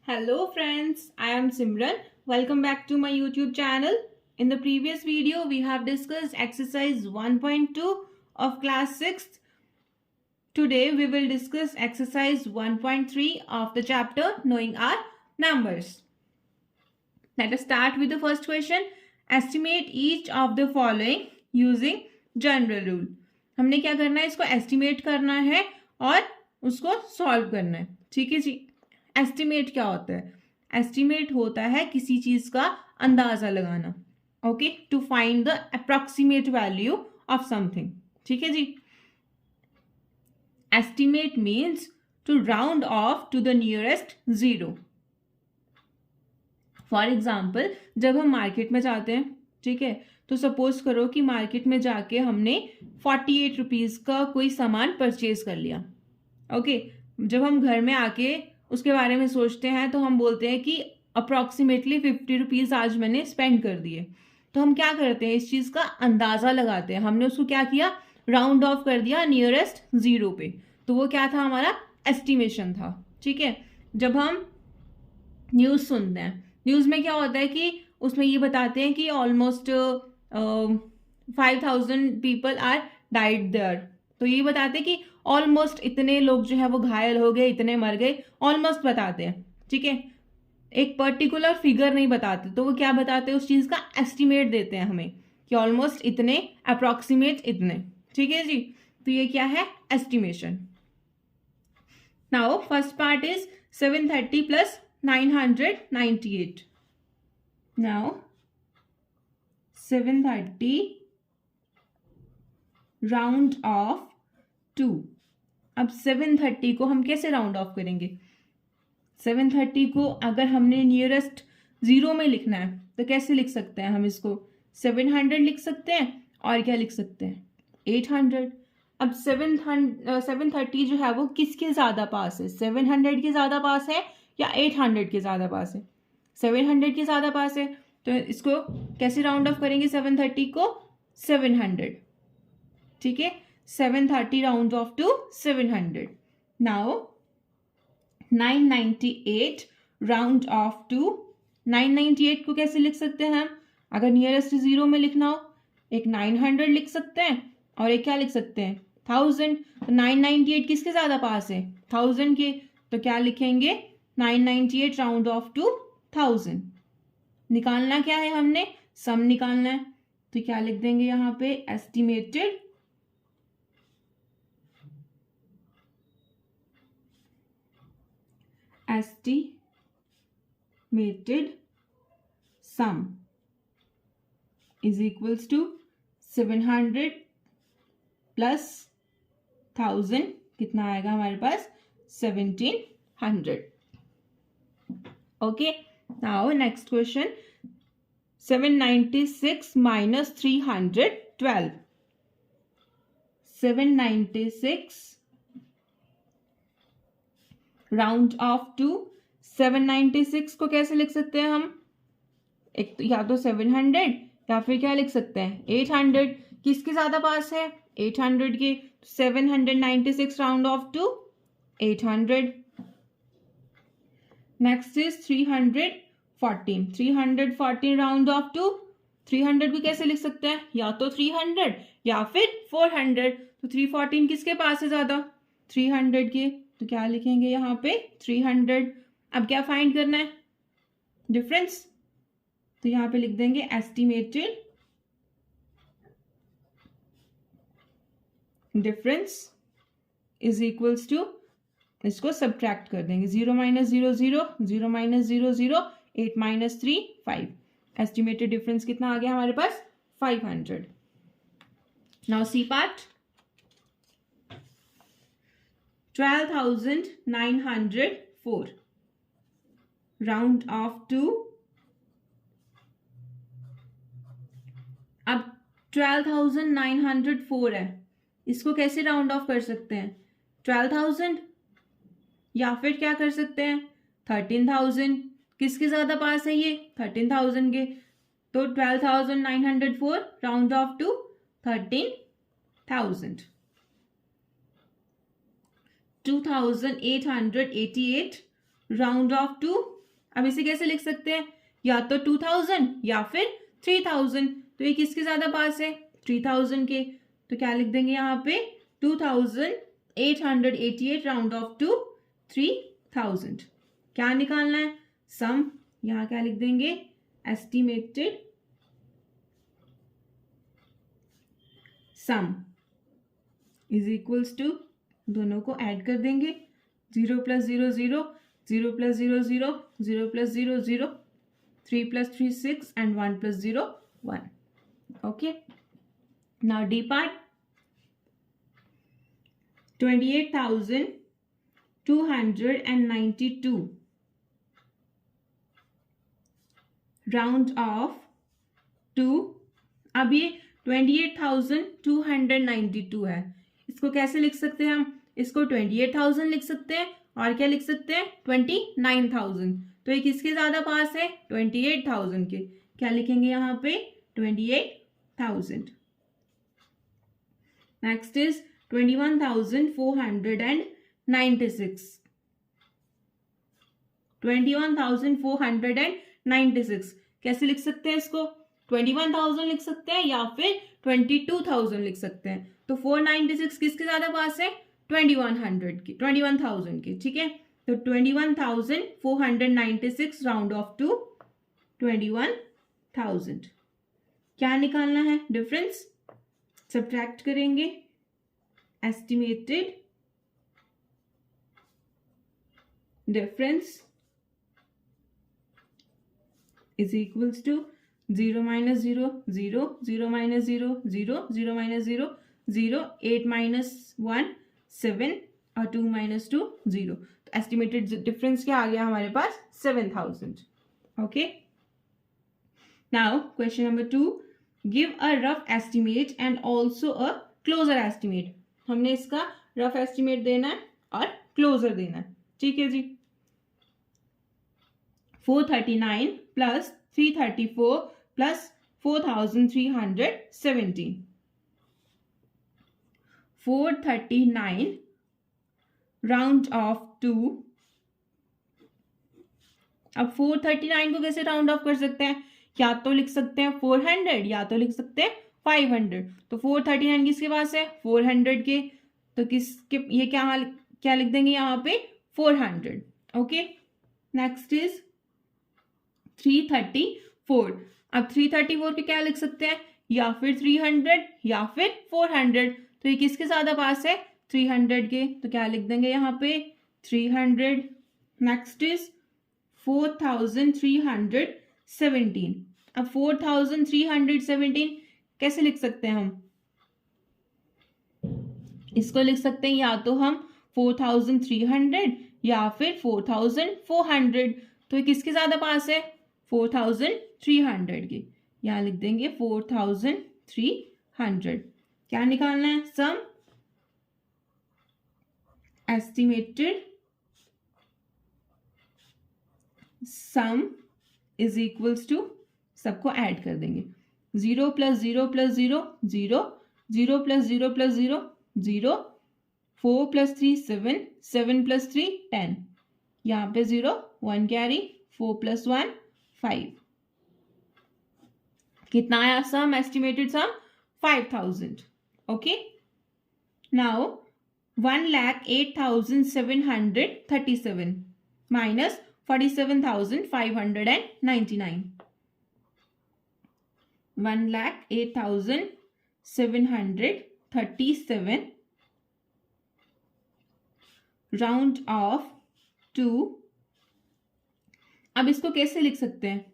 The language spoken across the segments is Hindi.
Hello friends, I am Simran. Welcome back to my YouTube channel. In the previous video, we have discussed exercise 1.2 of class 6th. Today, we will discuss exercise 1.3 of the chapter Knowing Our Numbers. Let us start with the first question. Estimate each of the following using general rule. हमने क्या करना है, इसको एस्टिमेट करना है और उसको सॉल्व करना है. ठीक है जी. एस्टिमेट क्या होता है? एस्टिमेट होता है किसी चीज का अंदाजा लगाना. Okay, to find the approximate value of something. ठीक है जी. Estimate means to round off to the nearest zero. For example, जब हम मार्केट में जाते हैं, ठीक है, तो सपोज करो कि मार्केट में जाके हमने 48 रुपीज का कोई सामान परचेज कर लिया. ओके, जब हम घर में आके उसके बारे में सोचते हैं तो हम बोलते हैं कि अप्रॉक्सीमेटली 50 रुपीज आज मैंने स्पेंड कर दिए. तो हम क्या करते हैं, इस चीज का अंदाजा लगाते हैं. हमने उसको क्या किया, राउंड ऑफ कर दिया नियरेस्ट जीरो पे. तो वो क्या था, हमारा एस्टिमेशन था. ठीक है. जब हम न्यूज सुनते हैं, न्यूज में क्या होता है कि उसमें ये बताते हैं कि almost 5000 people are died there. तो ये बताते हैं कि ऑलमोस्ट इतने लोग जो है वो घायल हो गए, इतने मर गए, ऑलमोस्ट बताते हैं. ठीक है. एक पर्टिकुलर फिगर नहीं बताते. तो वो क्या बताते हैं, उस चीज का एस्टिमेट देते हैं हमें कि ऑलमोस्ट इतने, अप्रोक्सीमेट इतने. ठीक है जी. तो ये क्या है, estimation. Now first part is 730 plus 998. Now 730 round of 2. अब 730 को हम कैसे राउंड ऑफ करेंगे? 730 को अगर हमने नियरेस्ट जीरो में लिखना है तो कैसे लिख सकते हैं हम इसको? 700 लिख सकते हैं और क्या लिख सकते हैं, 800. अब 730 जो है वो किसके ज्यादा पास है, 700 के ज्यादा पास है या 800 के ज्यादा पास है? 700 के ज्यादा पास है. तो इसको कैसे राउंड ऑफ करेंगे, 730 को 700. ठीक है. 730 round off to 700. Now 998 round off to. 998 को कैसे लिख सकते हैं हम? अगर नियरेस्ट जीरो में लिखना हो, एक 900 लिख सकते हैं और एक क्या लिख सकते हैं, 1000. तो 998 किसके ज्यादा पास है, 1000 के. तो क्या लिखेंगे, 998 राउंड ऑफ टू 1000. निकालना क्या है, हमने सम निकालना है. तो क्या लिख देंगे यहां पे, estimated sum is equals to 700 plus 1000. कितना आएगा हमारे पास, 1700. Okay. Now next question. 796 minus 312. 796 round off to. 796 को कैसे लिख सकते हैं हम? एक तो या तो 700 या फिर क्या लिख सकते हैं, 800. किसके ज्यादा पास है, 800 के. 796 round off to 800. Next is 314. 314 round off to. 300 को कैसे लिख सकते हैं, या तो 300 या फिर 400. तो 314 किसके पास है ज्यादा, 300 के. तो क्या लिखेंगे यहाँ पे, 300. अब क्या फाइंड करना है, डिफरेंस. तो यहाँ पे लिख देंगे estimated difference is equals to, इसको सब्ट्रैक्ट कर देंगे, 0 minus 0 0, 0 minus 0 0, 8 minus 3 5. Estimated difference कितना आ गया हमारे पास, 500. Now C part. 12,904 round off to. अब 12,904 है, इसको कैसे राउंड ऑफ कर सकते हैं, 12,000 या फिर क्या कर सकते हैं, 13,000. किसके ज्यादा पास है ये, 13,000 के. तो 12,904 round off to 13,000. 2,888 round off to. अब इसे कैसे लिख सकते हैं, या तो 2000 या फिर 3000। तो ये किसके ज्यादा पास है, 3000 के। तो क्या लिख देंगे यहाँ पे 2888 राउंड ऑफ टू 3000। क्या निकालना है, सम। यहाँ क्या लिख देंगे, estimated sum is equals to, दोनों को ऐड कर देंगे, 0 + 0 0, 0 + 0 0, 0 + 0 0, 3 + 3 6 and 1 + 0 1. Okay. Now D part, 28,292 round off to, अब ये 28,292 है, इसको कैसे लिख सकते हैं हम, इसको 28,000 लिख सकते हैं और क्या लिख सकते हैं 29,000। तो ये किसके ज्यादा पास है, 28,000 के। क्या लिखेंगे यहाँ पे 28,000। नेक्स्ट इज 21,496, 21,496 कैसे लिख सकते हैं इसको, 21,000 लिख सकते हैं या फिर 22,000 लिख सकते हैं। तो 496 किसके ज्यादा पास है, 2100 के, 21,000 के, ठीक है। तो 21,496 राउंड ऑफ टू 21,000। क्या निकालना है, डिफरेंस, सब्ट्रैक्ट करेंगे, estimated difference is equals to 0 - 0 0, 0 - 0 0, 0 - 0 0, 8 - 1 7 और 2 - 2 0। तो एस्टिमेटेड डिफरेंस क्या आ गया हमारे पास, 7000। Okay, now question number 2, give a rough estimate and also a closer estimate. हमने इसका रफ एस्टिमेट देना है और क्लोजर देना है, ठीक है जी। 439 plus 334 plus 4,317, 439 round off to. अब 439 को कैसे राउंड ऑफ कर सकते हैं, या तो लिख सकते हैं 400 या तो लिख सकते हैं 500। तो 439 किसके पास है, 400 के। तो किसके, ये क्या लिख देंगे यहाँ पे 400। Okay, next is 334। अब 334 के क्या लिख सकते हैं, या फिर 300 या फिर 400। तो ये किसके ज्यादा पास है, 300 के। तो क्या लिख देंगे यहाँ पे 300। Next is 4,317। अब 4,317 कैसे लिख सकते हैं हम, इसको लिख सकते हैं या तो हम 4,300 या फिर 4,400। तो ये किसके ज्यादा पास है, 4,300 के। यहां लिख देंगे 4,300। क्या निकालना है, sum, estimated sum is equals to, सबको ऐड कर देंगे, 0 + 0 + 0 0, 0 + 0 + 0 0, 4 + 3 7, 7 + 3 10, यहाँ पे 0 1 कैरी, 4 + 1 5। कितना आया sum, estimated sum 5,000। Okay, now 1,08,737 minus 47,599, 1,08,737 round off to. अब इसको कैसे लिख सकते हैं,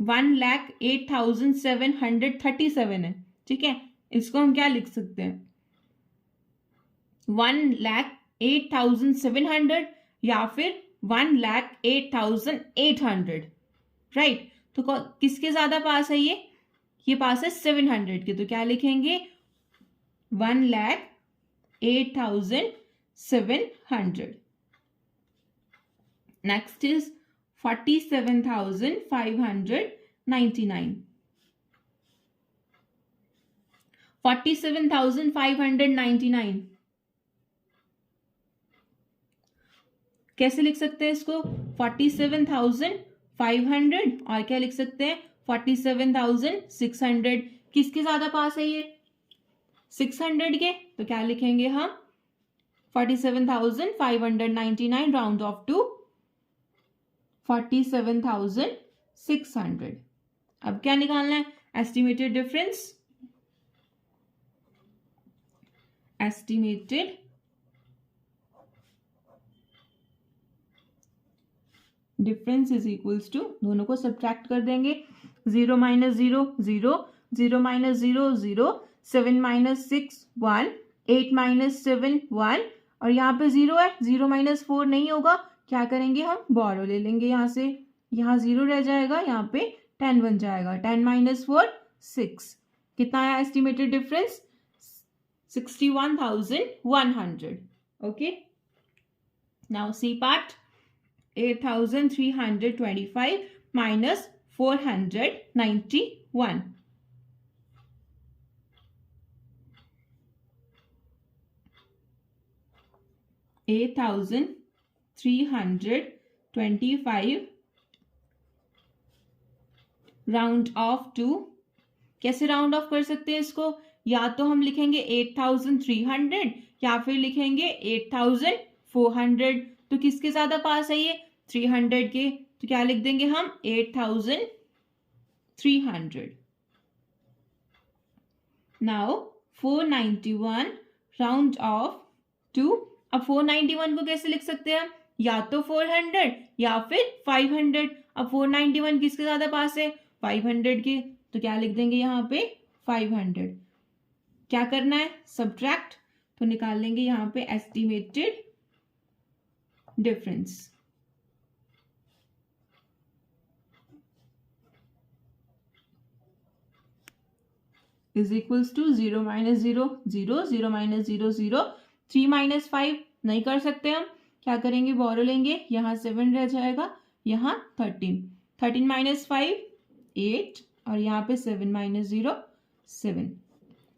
1,08,737 है, ठीक है। इसको हम क्या लिख सकते हैं, 1,08,700 या फिर 1,08,800, राइट। तो किसके ज्यादा पास है, ये पास है 700 के। तो क्या लिखेंगे 1,08,700। नेक्स्ट इज 47,599, 47,599 कैसे लिख सकते हैं इसको? 47,500 और क्या लिख सकते हैं? 47,600। किसके ज्यादा पास है ये? 600 के। तो क्या लिखेंगे हम? 47,599 राउंड ऑफ टू 47,600। अब क्या निकालना है? Estimated difference. Estimated difference is equals to, दोनों को सब्ट्रैक्ट कर देंगे। 0 माइनस 0 0, 0 माइनस 0 0, 7 माइनस 6 1, 8 माइनस 7 1, और यहाँ पे 0 है, 0 माइनस 4 नहीं होगा। क्या करेंगे हम? बोरो ले लेंगे यहाँ से, यहाँ 0 रह जाएगा, यहाँ पे 10 बन जाएगा। 10 माइनस 4 6। कितना आया estimated difference? 61,100। Okay, now C part. 8,325 minus 491. 8,325 round off to, कैसे राउंड ऑफ कर सकते हैं इसको? या तो हम लिखेंगे 8,300 या फिर लिखेंगे 8,400। तो किसके ज्यादा पास है ये? 300 के। तो क्या लिख देंगे हम? 8,300। Now 491 round off to. अब 491 को कैसे लिख सकते हैं हम? या तो 400 या फिर 500। अब 491 किसके ज्यादा पास है? 500 के। तो क्या लिख देंगे यहाँ पे? 500। क्या करना है? सब्ट्रैक्ट। तो निकाल लेंगे यहाँ पे estimated difference. Is equals to 0 minus 0 0, 0 minus 0 0, 3 minus 5 नहीं कर सकते हम। क्या करेंगे? बोरो लेंगे, यहाँ 7 रह जाएगा, यहाँ 13। 13 माइनस 5 8, और यहाँ पे 7 माइनस 0 7।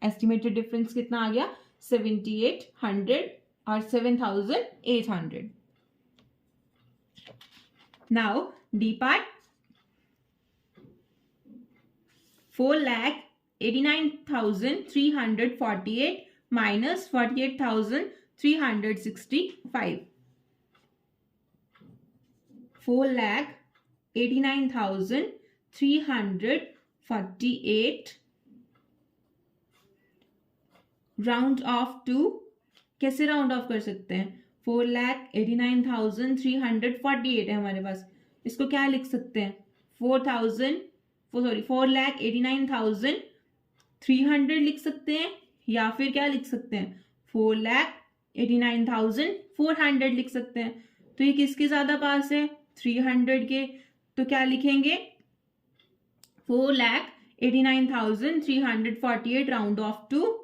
एस्टिमेटेड डिफरेंस कितना आ गया? 7,800 और 7,800। Now D part. 4,89,348 minus 48,365. 4,89,348 round off to, कैसे राउंड ऑफ कर सकते हैं? 4,89,348 है हमारे पास, इसको क्या लिख सकते हैं? 4,89,300 लिख सकते हैं, या फिर क्या लिख सकते हैं? 4,89,400 लिख सकते हैं। तो ये किसके ज्यादा पास है? 300 के। तो क्या लिखेंगे? 4,89,348 राउंड ऑफ टू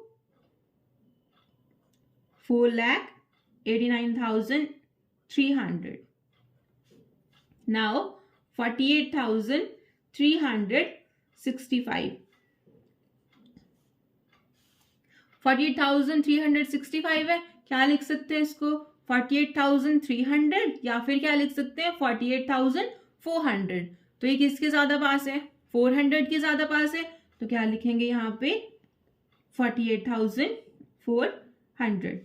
4,89,300. Now 48,365. 48,365 है, क्या लिख सकते हैं इसको? 48,300 या फिर क्या लिख सकते हैं? 48,400. तो ये किसके ज्यादा पास है? 400 के ज्यादा पास है। तो क्या लिखेंगे यहाँ पे? 48,400.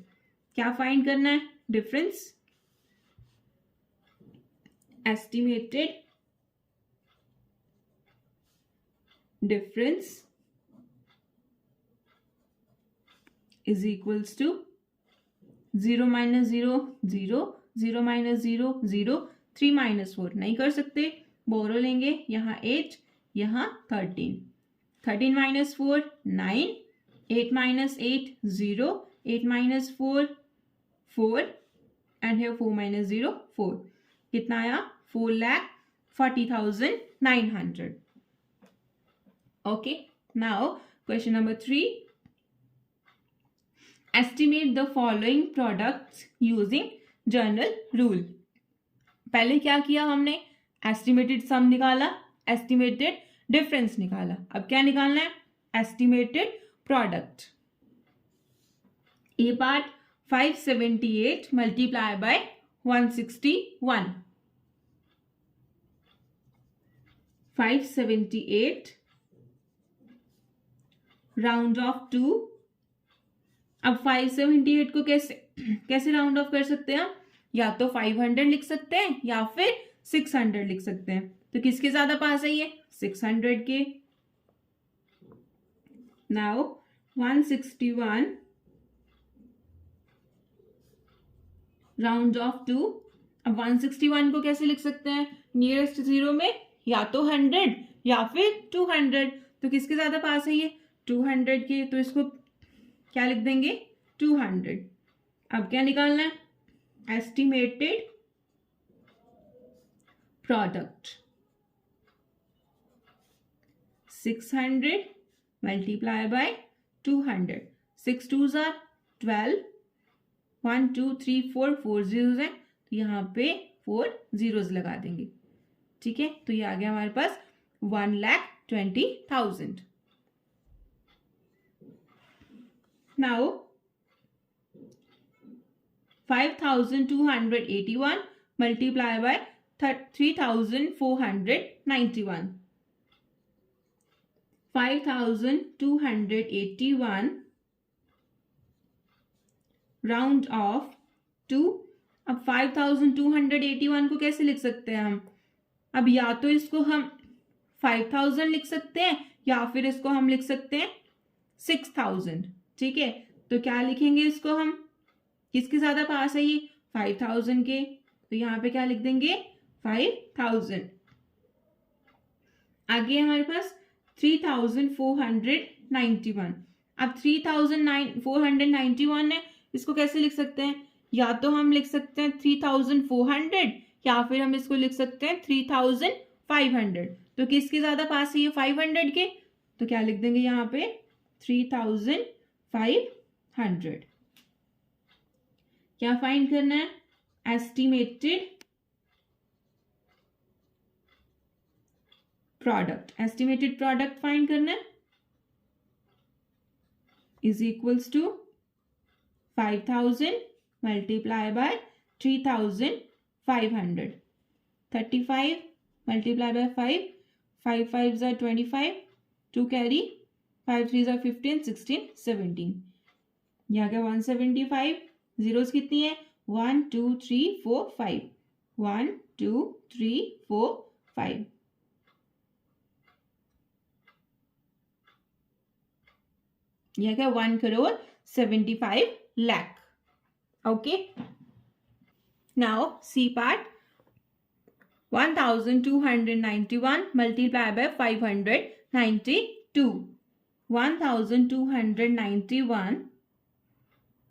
क्या फाइंड करना है? Difference. Estimated difference is equals to 0 minus 0 0, 0 minus 0 0, 3 minus 4 नहीं कर सकते, बोरो लेंगे, यहाँ 8 यहाँ 13, 13 minus 4 9, 8 minus 8 0, 8 minus 4 4, and here 4 minus 0 4. कितना आया? 4,40,900. Okay, now question number 3. Estimate the following products using journal rule. पहले क्या किया हमने? एस्टिमेटेड सम निकाला, एस्टिमेटेड डिफरेंस निकाला। अब क्या निकालना है? Estimated product. A part 578 multiply by 161, 578, round off to. अब 578 को कैसे राउंड ऑफ कर सकते हैं? या तो 500 लिख सकते हैं या फिर 600 लिख सकते हैं। तो किसके ज्यादा पास है ये? 600 के। Now 161 round off to. अब 161 को कैसे लिख सकते हैं? नियरेस्ट जीरो में या तो 100 या फिर 200। तो किसके ज्यादा पास है ये? 200 के। तो इसको क्या लिख देंगे? 200। अब क्या निकालना है? Estimated product. 600 multiply by 200। 6 2s are 12, 1 2 3 4 4 zeros है, तो यहाँ पे 4 zeros लगा देंगे। ठीक है, तो ये आ गया हमारे पास 1,20,000। Now 5,281 multiply by 3,491. 5,281 round off to. अब 5,281 को कैसे लिख सकते हैं हम? अब या तो इसको हम 5,000 लिख सकते हैं या फिर इसको हम लिख सकते हैं 6,000। ठीक है, तो क्या लिखेंगे इसको हम? किसके ज्यादा पास है ये? 5,000 के। तो यहाँ पे क्या लिख देंगे? 5,000। आगे हमारे पास 3,491। अब 3,491 है, इसको कैसे लिख सकते हैं? या तो हम लिख सकते हैं 3,400 या फिर हम इसको लिख सकते हैं 3,500। तो किसके ज्यादा पास है ये? 500 के। तो क्या लिख देंगे यहाँ पे? 3,500। क्या फाइंड करना है? Estimated product. Estimated product find करना है। Is equals to 5,000 multiply by 3,500। 35 multiply by 5, 5 5s are 25, 2 carry, 5 3s are 15, 16 17। यहाँ क्या? 175। जीरोस कितनी है? 1 2 3 4 5। 1 2 3 4 5। यह क्या? 1,75,00,000। Okay, now C part. 1,291 multiply by 592। 1,291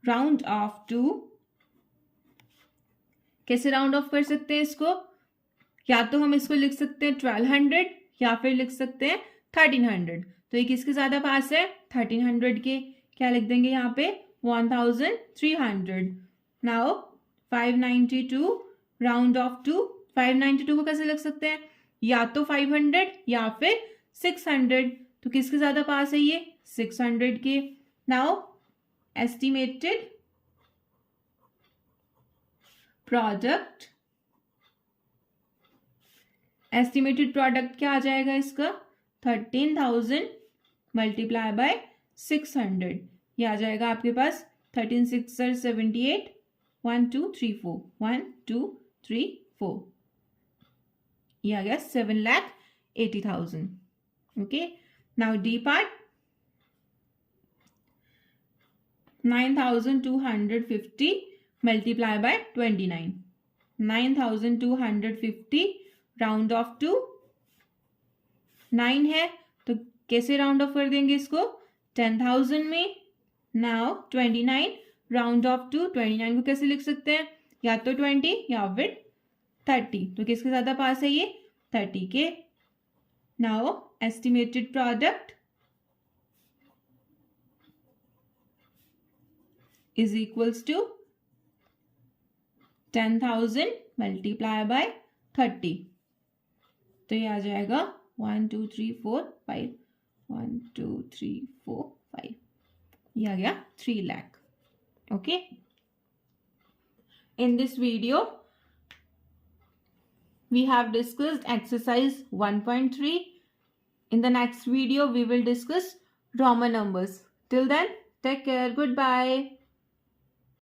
round off to. कैसे राउंड ऑफ कर सकते हैं इसको? या तो हम इसको लिख सकते हैं 1,200 या फिर लिख सकते हैं 1,300। तो ये किसके ज्यादा पास है? 1,300 के। क्या लिख देंगे यहाँ पे? 1,300। Now 592 round off to. 592 को कैसे लिख सकते हैं? या तो 500 या फिर 600। तो किसके ज्यादा पास है ये? 600 के। Now estimated product. Estimated product क्या आ जाएगा इसका? 13,000 मल्टीप्लाई बाय 600। ये आ जाएगा आपके पास 13 6 78, 1 2 3 4, 1 2 3 4। ये आ गया 7,80,000। Okay, now D part. 9,250 multiply by 29। 9,250 round off to. 9 है तो कैसे राउंड ऑफ कर देंगे इसको? 10,000 में। Now 29 round off to. 29 को कैसे लिख सकते हैं? या तो 20 या फिर 30। तो किसके ज्यादा पास है ये? 30 के। Now estimated product is equals to 10,000 multiply by 30। तो ये आ जाएगा 1 2 3 4 5, 1 2 3 4 5। ये आ गया 3 lakh. Okay, in this video we have discussed exercise 1.3. In the next video, we will discuss Roman numbers. Till then, take care. Goodbye.